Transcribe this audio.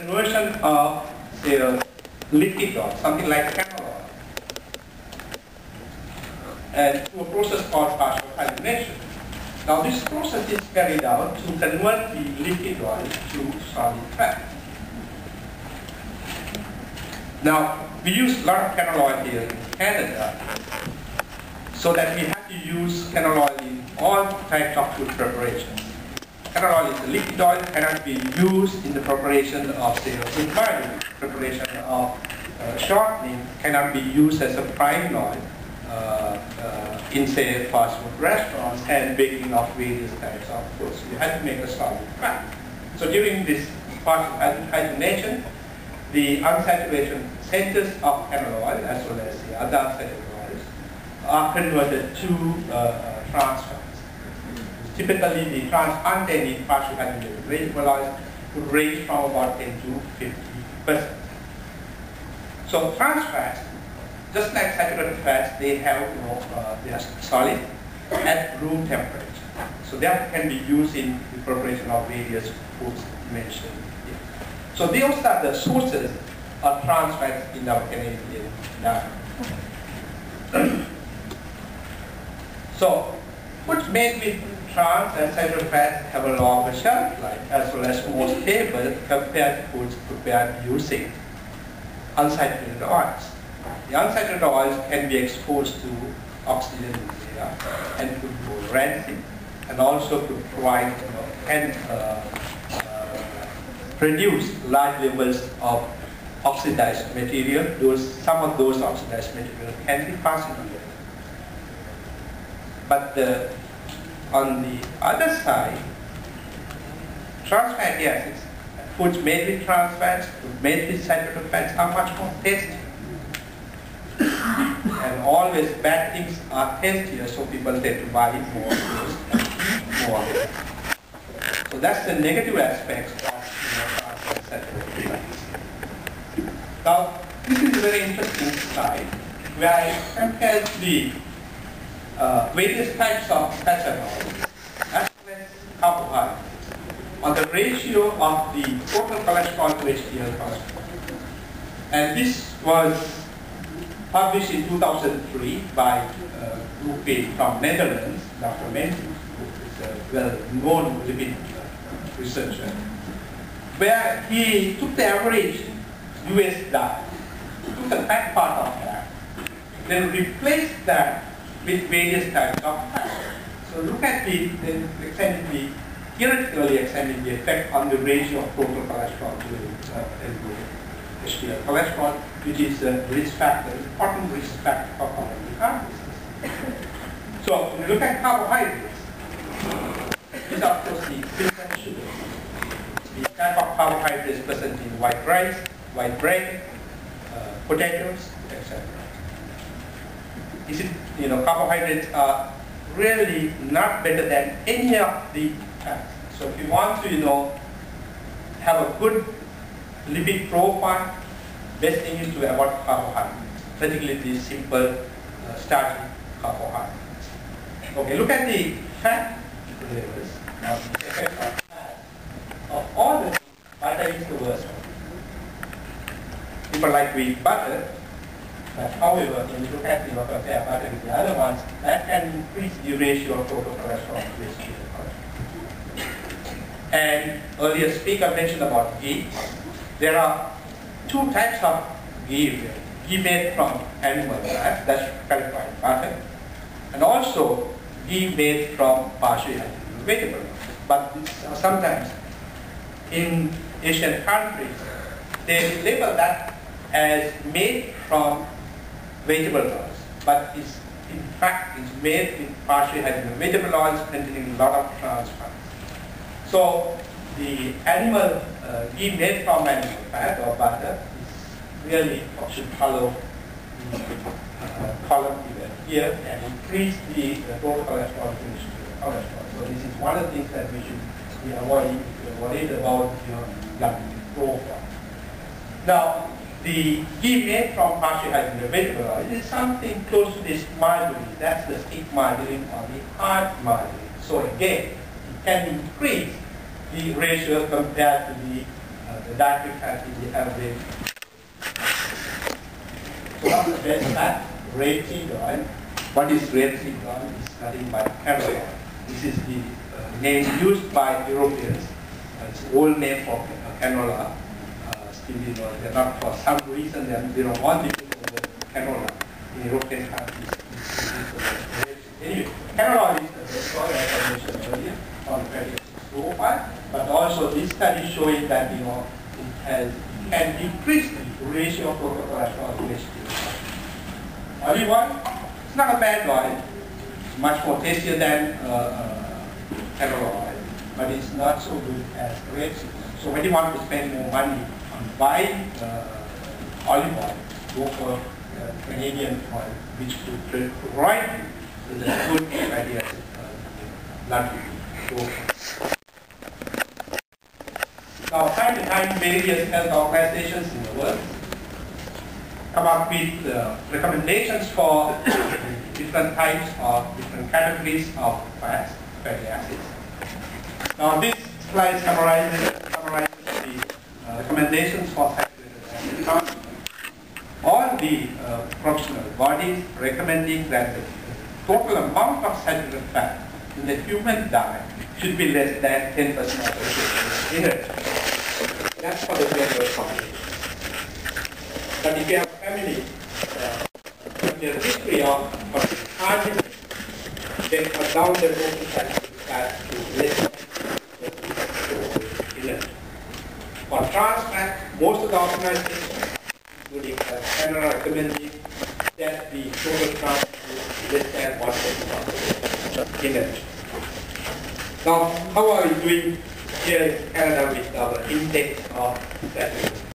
conversion of the liquid oil, something like canola, and to a process called partial hydrogenation. Now this process is carried out to convert the liquid oil to solid fat. Now we use a lot of canola oil here in Canada, so that we have to use canola oil in all types of food preparations. Canola oil is a liquid oil, cannot be used in the preparation of, say, food margarine, preparation of shortening, cannot be used as a prime oil in, say, fast food restaurants and baking of various types of foods. You have to make a solid fat. So during this partial hydrogenation, the unsaturation centers of canola oil as well as the other unsaturated oils are converted to trans fats. Typically, the trans content in partial hydrogenated vegetable oils would range from about 10 to 50%. So trans fats, just like saturated fats, they have they are solid at room temperature. So that can be used in the preparation of various foods mentioned here. So those are the sources of trans fats in our Canadian diet. So foods made with trans and saturated fats have a longer shelf life as well as more stable compared to foods prepared using unsaturated oils. The unsaturated oils can be exposed to oxygen in the air and could go rancid, and also could provide, can produce large levels of oxidized material. Some of those oxidized material can be carcinogenic. But on the other side, trans fatty acids, foods made with trans fats, foods made with saturated fats are much more tasty. And always bad things are tastier, so people tend to buy more of those and eat more of it. So that's the negative aspects of trans and saturated fats. Now, this is a very interesting slide where I compare the various types of fats and oils as well as carbohydrates on the ratio of the total cholesterol to HDL cholesterol. And this was published in 2003 by a group from Netherlands, Dr. Mentu, who is a well-known lipid researcher, where he took the average US diet, took the fat part of that, then replaced that with various types of fat. So look at theoretically examining the effect on the ratio of total cholesterol to HDL cholesterol, which is a risk factor, important risk factor for coronary heart disease. So when you look at carbohydrates, these are of course the simple sugars. The type of carbohydrates present in white rice, white bread, potatoes, etc. Carbohydrates are really not better than any of the fats. So if you want to, have a good lipid profile, best thing is to avoid carbohydrates, particularly these simple starchy carbohydrates. Okay, look at the fat levels. Now, the effect of fat. Of all the things, butter is the worst one. People like to eat butter, but however, when you look at compare butter with the other ones, that can increase the ratio of total cholesterol to HDL cholesterol. And earlier speaker mentioned about ghee. There are two types of ghee. Ghee made from animal fat, that's clarified butter, and also ghee made from partially hydrogenated vegetable oil. But sometimes in Asian countries, they label that as made from vegetable oils, but in fact it's made with partially hydrogenated vegetable oils containing a lot of trans fats. So the animal ghee made from animal fat or butter is really should follow the column here and increase the total cholesterol to HDL cholesterol. So this is one of the things that we should be avoiding if you're worried about your blood profile. Now, the ghee made from partially hydrogenated vegetable oil is something close to this margarine. That's the stick margarine or the hard margarine. So again, it can increase the ratio compared to the dietary fat in the average. So what is best fat? Rapeseed oil. What is rapeseed oil? It's nothing but canola. This is the name used by Europeans. It's an old name for canola. Still, they're not, for some reason, they don't want to use the word canola in European countries. Anyway, canola is the best oil, as I mentioned earlier, on fatty acids profile. But also, this study showing that it can decrease the ratio of total cholesterol to HDL. Olive oil, it's not a bad oil. It's much more tastier than canola oil, but it's not so good as rapeseed. So when you want to spend more money on buying olive oil, go for Canadian oil, which will provide you with a good fatty acid blood glucose. Now, time to time, various health organizations in the world come up with recommendations for different types of different categories of fats, fatty acids. Now, this slide summarizes the recommendations for saturated fat. All the professional bodies recommending that the total amount of saturated fat in the human diet should be less than 10% of the energy. That's for the general population. But if you have a family with a history of target, then cut down the total saturated fat to less than 10% energy. For trans fat, most of the organizations, including Canada, recommending that the total trans is less than 1% of energy. Now, how are we doing here in Canada with our intake of saturated